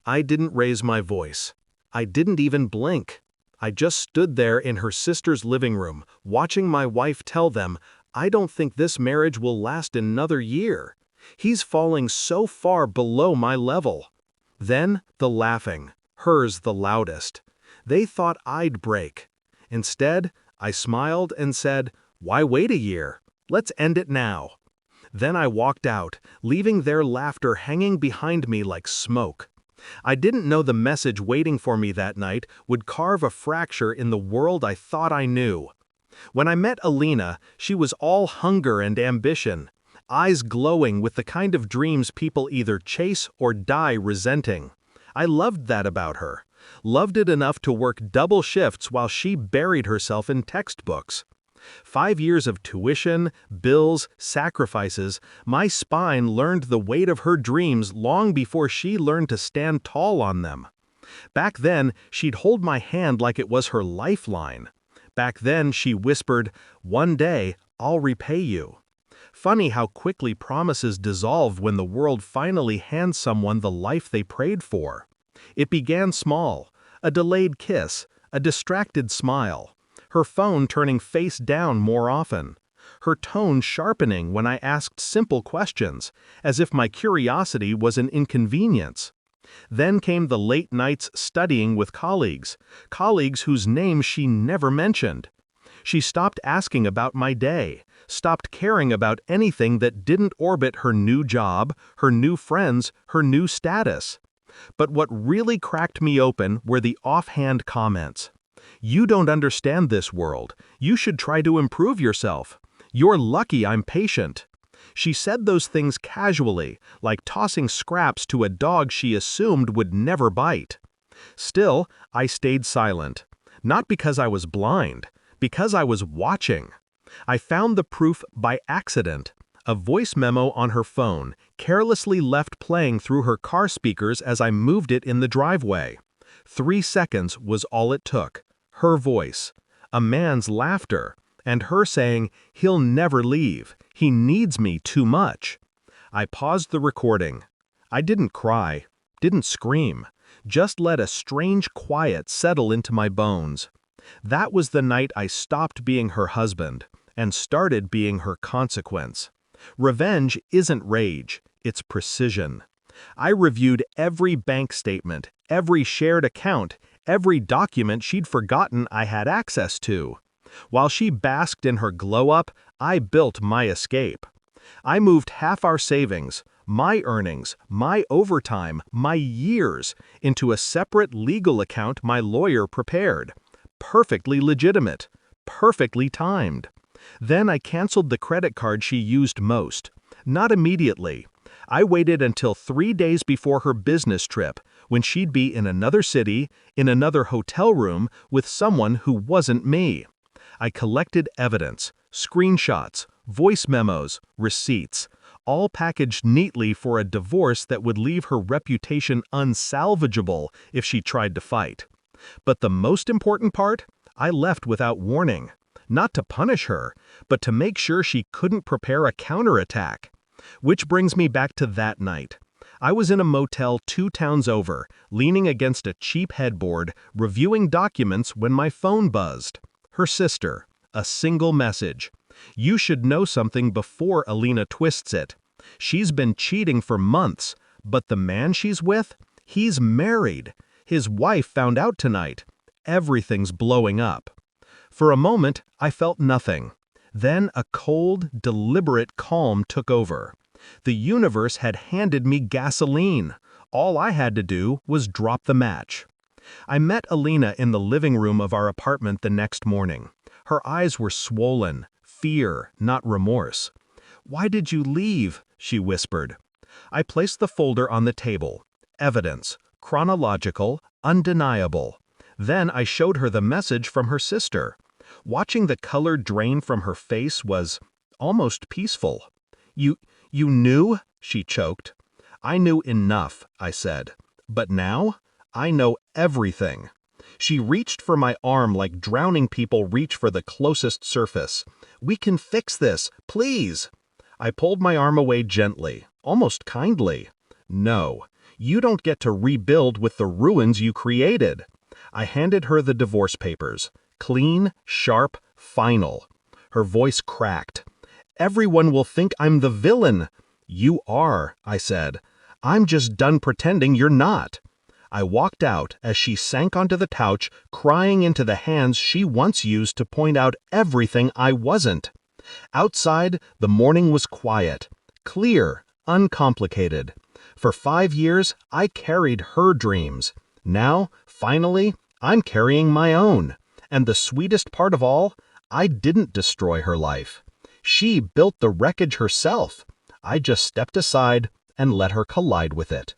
I didn't raise my voice. I didn't even blink. I just stood there in her sister's living room, watching my wife tell them, "I don't think this marriage will last another year. He's falling so far below my level." Then the laughing, hers the loudest. They thought I'd break. Instead, I smiled and said, "Why wait a year? Let's end it now." Then I walked out, leaving their laughter hanging behind me like smoke. I didn't know the message waiting for me that night would carve a fracture in the world I thought I knew. When I met Alina, she was all hunger and ambition, eyes glowing with the kind of dreams people either chase or die resenting. I loved that about her. Loved it enough to work double shifts while she buried herself in textbooks. 5 years of tuition, bills, sacrifices, my spine learned the weight of her dreams long before she learned to stand tall on them. Back then, she'd hold my hand like it was her lifeline. Back then, she whispered, "One day, I'll repay you." Funny how quickly promises dissolve when the world finally hands someone the life they prayed for. It began small, a delayed kiss, a distracted smile, her phone turning face down more often, her tone sharpening when I asked simple questions, as if my curiosity was an inconvenience. Then came the late nights studying with colleagues whose names she never mentioned. She stopped asking about my day, stopped caring about anything that didn't orbit her new job, her new friends, her new status. But what really cracked me open were the offhand comments. "You don't understand this world. You should try to improve yourself. You're lucky I'm patient." She said those things casually, like tossing scraps to a dog she assumed would never bite. Still, I stayed silent. Not because I was blind, because I was watching. I found the proof by accident. A voice memo on her phone, carelessly left playing through her car speakers as I moved it in the driveway. 3 seconds was all it took. Her voice, a man's laughter, and her saying, "He'll never leave. He needs me too much." I paused the recording. I didn't cry, didn't scream, just let a strange quiet settle into my bones. That was the night I stopped being her husband and started being her consequence. Revenge isn't rage, it's precision. I reviewed every bank statement, every shared account, every document she'd forgotten I had access to. While she basked in her glow-up, I built my escape. I moved half our savings, my earnings, my overtime, my years, into a separate legal account my lawyer prepared. Perfectly legitimate, perfectly timed. Then I canceled the credit card she used most. Not immediately. I waited until 3 days before her business trip, when she'd be in another city, in another hotel room, with someone who wasn't me. I collected evidence, screenshots, voice memos, receipts, all packaged neatly for a divorce that would leave her reputation unsalvageable if she tried to fight. But the most important part, I left without warning. Not to punish her, but to make sure she couldn't prepare a counterattack. Which brings me back to that night. I was in a motel 2 towns over, leaning against a cheap headboard, reviewing documents when my phone buzzed. Her sister. A single message. "You should know something before Alina twists it. She's been cheating for months, but the man she's with, he's married. His wife found out tonight. Everything's blowing up." For a moment, I felt nothing. Then a cold, deliberate calm took over. The universe had handed me gasoline. All I had to do was drop the match. I met Alina in the living room of our apartment the next morning. Her eyes were swollen, fear, not remorse. "Why did you leave?" she whispered. I placed the folder on the table. Evidence, chronological, undeniable. Then I showed her the message from her sister. Watching the color drain from her face was almost peaceful. You knew?" she choked. "I knew enough," I said. "But now, I know everything." She reached for my arm like drowning people reach for the closest surface. "We can fix this, please." I pulled my arm away gently, almost kindly. "No, You don't get to rebuild with the ruins you created. I handed her the divorce papers. Clean, sharp, final. Her voice cracked. Everyone will think I'm the villain. You are, I said. I'm just done pretending you're not. I walked out as she sank onto the couch, crying into the hands she once used to point out everything I wasn't. Outside, the morning was quiet, clear, uncomplicated. For 5 years, I carried her dreams. Now, finally, I'm carrying my own. And the sweetest part of all, I didn't destroy her life. She built the wreckage herself. I just stepped aside and let her collide with it.